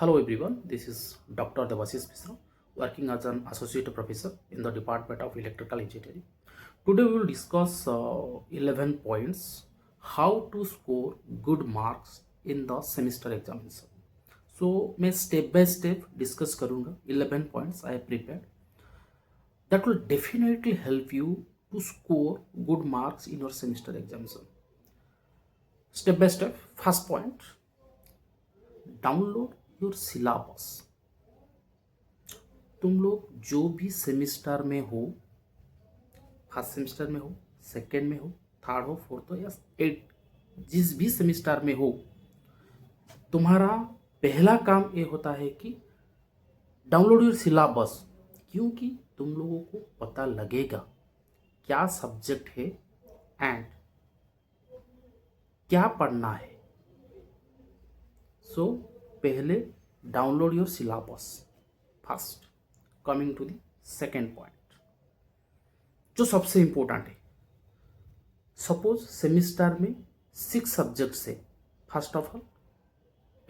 Hello everyone, this is Dr. Devashish Mishra, working as an associate professor in the Department of Electrical Engineering. Today we will discuss 11 points how to score good marks in the semester examination. So मैं step by step discuss करूँगा 11 points I have prepared that will definitely help you to score good marks in your semester examination. Step by step, first point, download your syllabus. तुम लोग जो भी semester में हो, first semester में हो, second में हो, थर्ड हो, फोर्थ हो या एट, जिस भी सेमिस्टर में हो, तुम्हारा पहला काम ये होता है कि डाउनलोड योर सिलेबस. क्योंकि तुम लोगों को पता लगेगा क्या सब्जेक्ट है एंड क्या पढ़ना है. सो पहले download your syllabus first. Coming to the second point जो सबसे इंपॉर्टेंट है. सपोज सेमिस्टर में 6 सब्जेक्ट से फर्स्ट ऑफ ऑल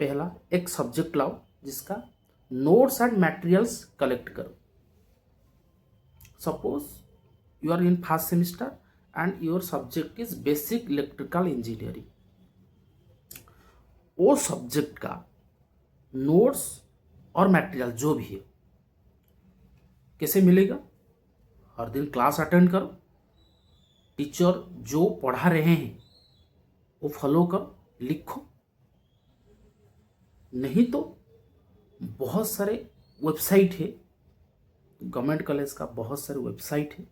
पहला एक सब्जेक्ट लाओ जिसका नोट्स एंड मटेरियल्स कलेक्ट करो. Suppose you are in first semester and your subject is basic electrical engineering. वो सब्जेक्ट का नोट्स और मटेरियल जो भी है कैसे मिलेगा? हर दिन क्लास अटेंड करो, टीचर जो पढ़ा रहे हैं वो फॉलो करो, लिखो. नहीं तो बहुत सारे वेबसाइट है, गवर्नमेंट कॉलेज का बहुत सारे वेबसाइट है,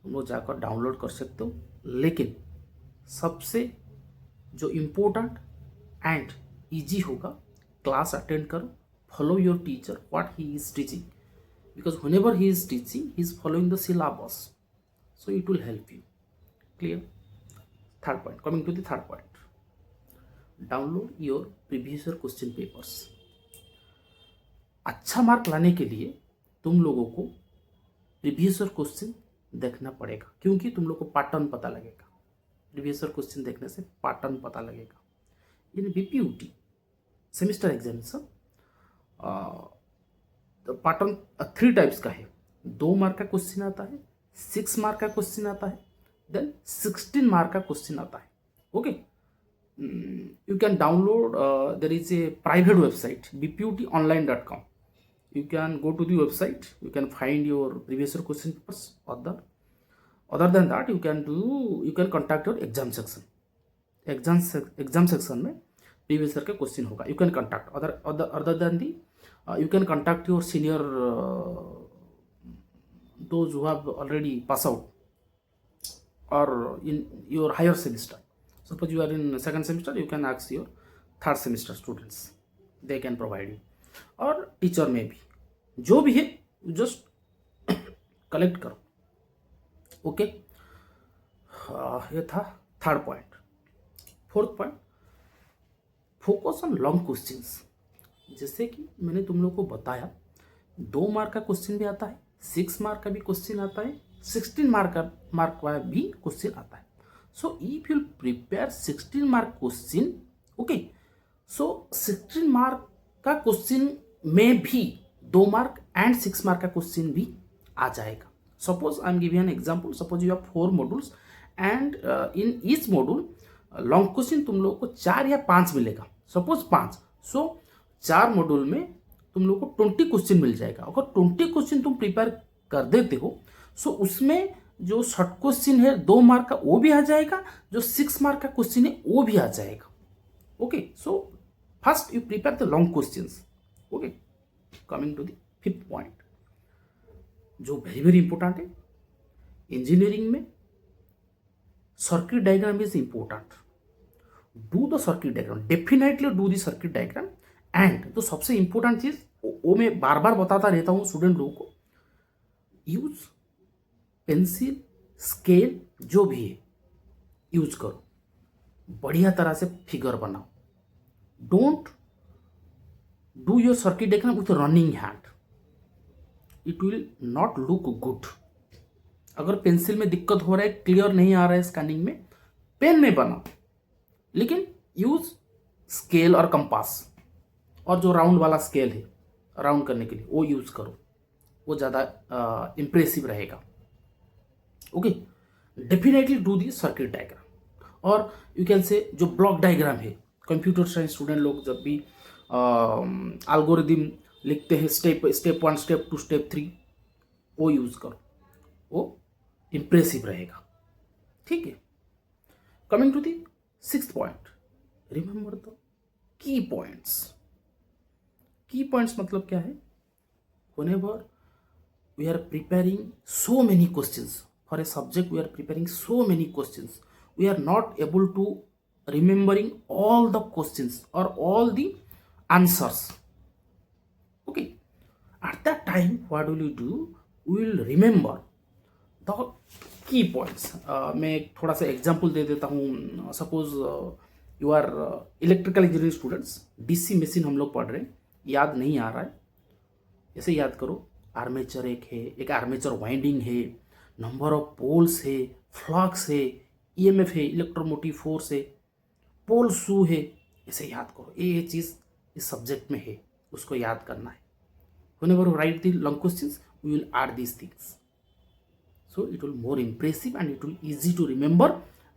तुम लोग जाकर डाउनलोड कर सकते हो. लेकिन सबसे जो इम्पोर्टेंट एंड ईजी होगा, क्लास अटेंड करो, follow your teacher what he is teaching, because whenever he is teaching he is following the syllabus, so it will help you. Clear? Third point, coming to the third point, download your previous year question papers. अच्छा mark लाने के लिए तुम लोगों को previous year question देखना पड़ेगा, क्योंकि तुम लोग को पैटर्न पता लगेगा. प्रीवियस ईयर क्वेश्चन देखने से पैटर्न पता लगेगा. इन BPUT semester examination pattern 3 types का है. 2 मार्क का क्वेश्चन आता है, 6 मार्क का क्वेश्चन आता है, देन 16 मार्क का क्वेश्चन आता है. Okay, you can download, there is a private website bputonline.com. you can go to the website, you can find your previous year question papers. Other than that you can contact your exam section. Exam section में previous year के question होगा. You can contact other than the you can contact your senior, those who have already passed out or in your higher semester. Suppose you are in second semester, you can ask your third semester students, they can provide you. और teacher में भी जो भी है just collect करो. Okay, ये था third point. Fourth point, focus on long questions. जैसे कि मैंने तुम लोग को बताया 2 मार्क का क्वेश्चन भी आता है, 6 मार्क का भी क्वेश्चन आता है, 16 मार्क का भी क्वेश्चन आता है. So if you prepare 16 mark question, okay, so 16 mark का क्वेश्चन में भी 2 मार्क एंड 6 मार्क का क्वेश्चन भी आ जाएगा. Suppose I am giving an example. Suppose you have 4 modules and in each module long question तुम लोग को 4 या 5 मिलेगा. सपोज 5, सो 4 मॉड्यूल में तुम लोग को 20 क्वेश्चन मिल जाएगा. अगर 20 क्वेश्चन तुम प्रिपेयर कर देते हो, सो उसमें जो शॉर्ट क्वेश्चन है 2 मार्क का वो भी आ जाएगा, जो 6 मार्क का क्वेश्चन है वो भी आ जाएगा. Okay, so first you prepare the long questions. Okay, coming to the fifth point जो वेरी वेरी इंपॉर्टेंट है. इंजीनियरिंग में circuit diagram is important. Do the circuit diagram, definitely do the circuit diagram. And तो सबसे important चीज वो मैं बार बार बताता रहता हूँ स्टूडेंट लोगों को, यूज पेंसिल, स्केल जो भी है यूज करो, बढ़िया तरह से फिगर बनाओ. Don't do your circuit diagram with running hand, it will not look good. अगर पेंसिल में दिक्कत हो रहा है, क्लियर नहीं आ रहा है स्कैनिंग में, पेन में बनाओ, लेकिन यूज स्केल और कंपास. और जो राउंड वाला स्केल है राउंड करने के लिए वो यूज़ करो, वो ज़्यादा इम्प्रेसिव रहेगा। Okay, definitely do the circuit diagram और यू कैन से जो ब्लॉक डायग्राम है, कंप्यूटर साइंस स्टूडेंट लोग जब भी एल्गोरिदम लिखते हैं स्टेप 1 स्टेप 2 स्टेप 3 वो यूज़ करो, वो इम्प्रेसिव रहेगा। ठीक है, coming to the 6th point, remember the key points. Key points मतलब क्या है? whenever we are preparing so many questions for a subject, we are preparing so many questions, we are not able to remembering all the questions or all the answers. Okay, at that time what will you do? We will remember the key points. मैं एक थोड़ा सा example दे देता हूँ। Suppose you are electrical engineering students, DC machine हम लोग पढ़ रहे हैं, याद नहीं आ रहा है, ऐसे याद करो। आर्मेचर एक है, एक आर्मेचर वाइंडिंग है, नंबर ऑफ पोल्स है, फ्लक्स है, ईएमएफ है, इलेक्ट्रोमोटिव फोर्स है, पोल शू है, ऐसे याद करो। ये चीज़ इस सब्जेक्ट में है, उसको याद करना है। whenever you write the long questions we will add these things, so it will more impressive and it will easy to remember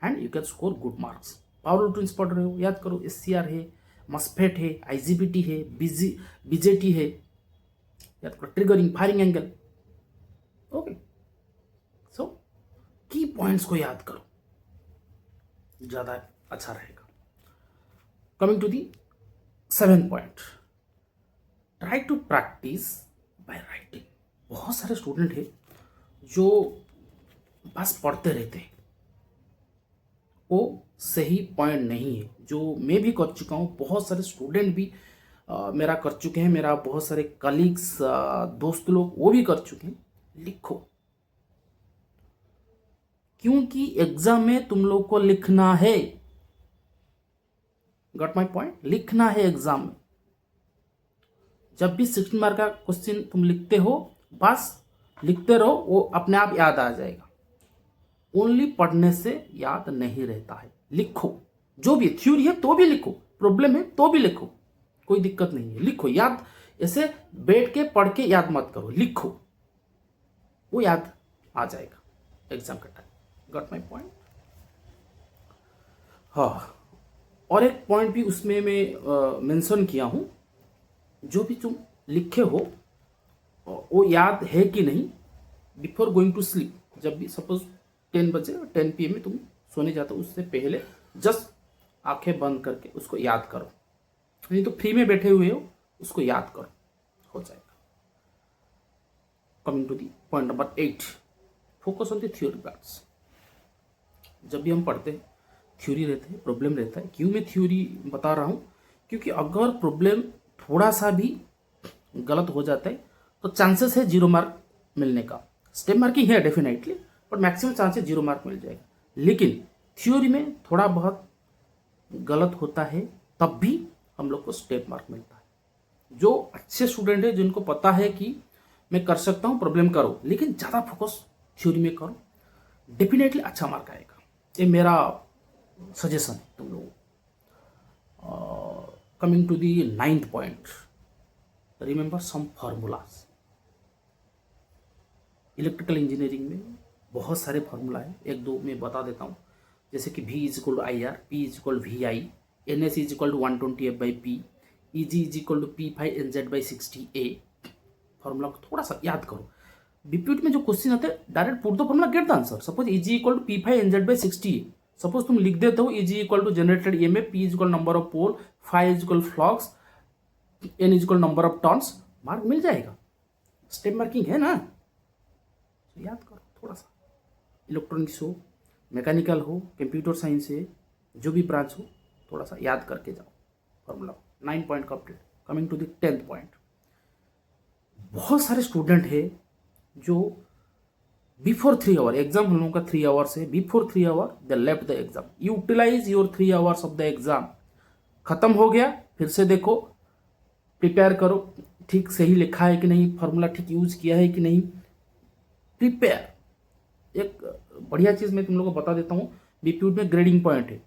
and you can score good marks। Power routines पढ़ रहे हो, याद करो। एससीआर है, मस्फेट है, IGBT है, BJT है, याद करो। Triggering, firing angle. Okay, so key points को याद करो, ज़्यादा अच्छा रहेगा। Coming to the 7th point, try to practice by writing. बहुत सारे स्टूडेंट है जो बस पढ़ते रहते हैं, वो सही पॉइंट नहीं है। जो मैं भी कर चुका हूँ, बहुत सारे स्टूडेंट भी मेरा कर चुके हैं, मेरा बहुत सारे कलीग्स दोस्त लोग वो भी कर चुके हैं। लिखो, क्योंकि एग्जाम में तुम लोग को लिखना है। Got my point? लिखना है एग्जाम में। जब भी 16 मार्क का क्वेश्चन तुम लिखते हो, बस लिखते रहो, वो अपने आप याद आ जाएगा। ओनली पढ़ने से याद नहीं रहता है। लिखो, जो भी थ्योरी है तो भी लिखो, प्रॉब्लम है तो भी लिखो, कोई दिक्कत नहीं है। लिखो, याद ऐसे बैठ के पढ़ के याद मत करो, लिखो, वो याद आ जाएगा एग्जाम का टाइम। Got my point? हाँ, और एक पॉइंट भी उसमें मैं मेंशन किया हूँ, जो भी तुम लिखे हो वो याद है कि नहीं बिफोर गोइंग टू स्लीप। जब भी सपोज 10 बजे 10 PM में तुम सोने जाते हो, उससे पहले जस्ट आंखें बंद करके उसको याद करो। नहीं तो फ्री में बैठे हुए हो, उसको याद करो, हो जाएगा। Coming to the point number 8, focus on the theory parts. जब भी हम पढ़ते हैं थ्योरी रहते हैं, प्रॉब्लम रहता है। क्यों मैं थ्योरी बता रहा हूँ? क्योंकि अगर प्रॉब्लम थोड़ा सा भी गलत हो जाता है तो चांसेस है 0 मार्क मिलने का। स्टेप मार्किंग है definitely, but maximum chances 0 mark मिल जाएगा। लेकिन थ्योरी में थोड़ा बहुत गलत होता है, तब भी हम लोग को स्टेप मार्क मिलता है। जो अच्छे स्टूडेंट है, जिनको पता है कि मैं कर सकता हूँ, प्रॉब्लम करो, लेकिन ज़्यादा फोकस थ्योरी में करो, डेफिनेटली अच्छा मार्क आएगा। ये मेरा सजेशन है तुम लोगों। Coming to the 9th point, remember some formulas. Electrical engineering में बहुत सारे फार्मूला है, एक दो मैं बता देता हूँ। जैसे कि V = IR, P = VI, NS = 120F/P, EG = P5NZ/60A। Formula को थोड़ा सा याद करो। बीपीयूटी में जो क्वेश्चन आते हैं, direct put the formula, get the answer. Suppose EG = P5NZ/60A, suppose तुम लिख देते हो EG = generated EMF, P = number of pole, phi = flux, N = number of turns, mark मिल जाएगा। स्टेप मार्किंग है ना, तो याद करो थोड़ा सा। इलेक्ट्रॉनिक्स हो, मैकेनिकल हो, कंप्यूटर साइंस है, जो भी ब्रांच हो, थोड़ा सा याद करके जाओ formula. 9 point complete. Coming to the 10th point, बहुत सारे स्टूडेंट है जो बिफोर 3 आवर, एग्जाम हम लोगों का 3 आवर्स है, before 3 hour they left the exam. Utilize your 3 hours of the exam. खत्म हो गया, फिर से देखो, प्रिपेयर करो, ठीक सही लिखा है कि नहीं, फॉर्मूला ठीक यूज किया है कि नहीं, प्रिपेयर। एक बढ़िया चीज मैं तुम लोगों को बता देता हूँ, बीपीयूटी में ग्रेडिंग पॉइंट है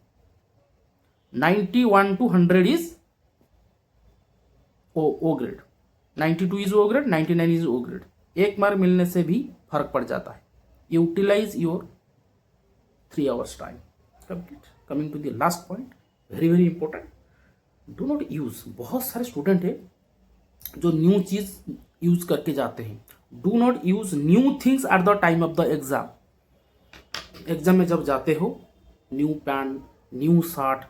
91 to 100 is O grade, 92 is O grade, 99 is O grade. 1 mark मिलने से भी फर्क पड़ जाता है। Utilize your 3 hours time complete. Coming to the last point, very very important, do not use. बहुत सारे स्टूडेंट है जो न्यू चीज यूज करके जाते हैं। Do not use new things at the time of the exam. Exam में जब जाते हो, new pant, new shirt,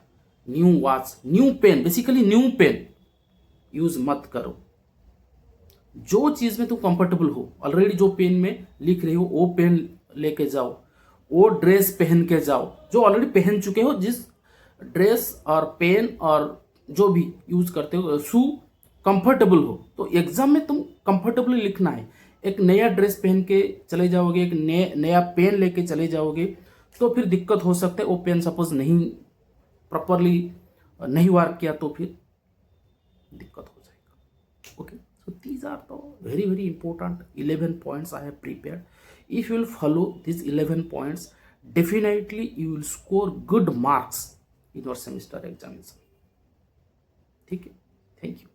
new watch, new pen, basically new pen use मत करो। जो चीज में तुम कंफर्टेबल हो, ऑलरेडी जो पेन में लिख रहे हो वो पेन लेके जाओ, वो ड्रेस पहन के जाओ जो ऑलरेडी पहन चुके हो। जिस ड्रेस और पेन और जो भी यूज करते हो, शू कंफर्टेबल हो, तो एग्जाम में तुम कंफर्टेबली लिखना है। एक नया ड्रेस पहन के चले जाओगे, एक नया पेन लेके चले जाओगे, तो फिर दिक्कत हो सकता है। वो पेन सपोज नहीं प्रॉपरली नहीं वर्क किया तो फिर दिक्कत हो जाएगा। Okay, so these are the very very important 11 points I have prepared. If you will follow these 11 points, definitely you will score good marks in your semester examination. ठीक है, थैंक यू।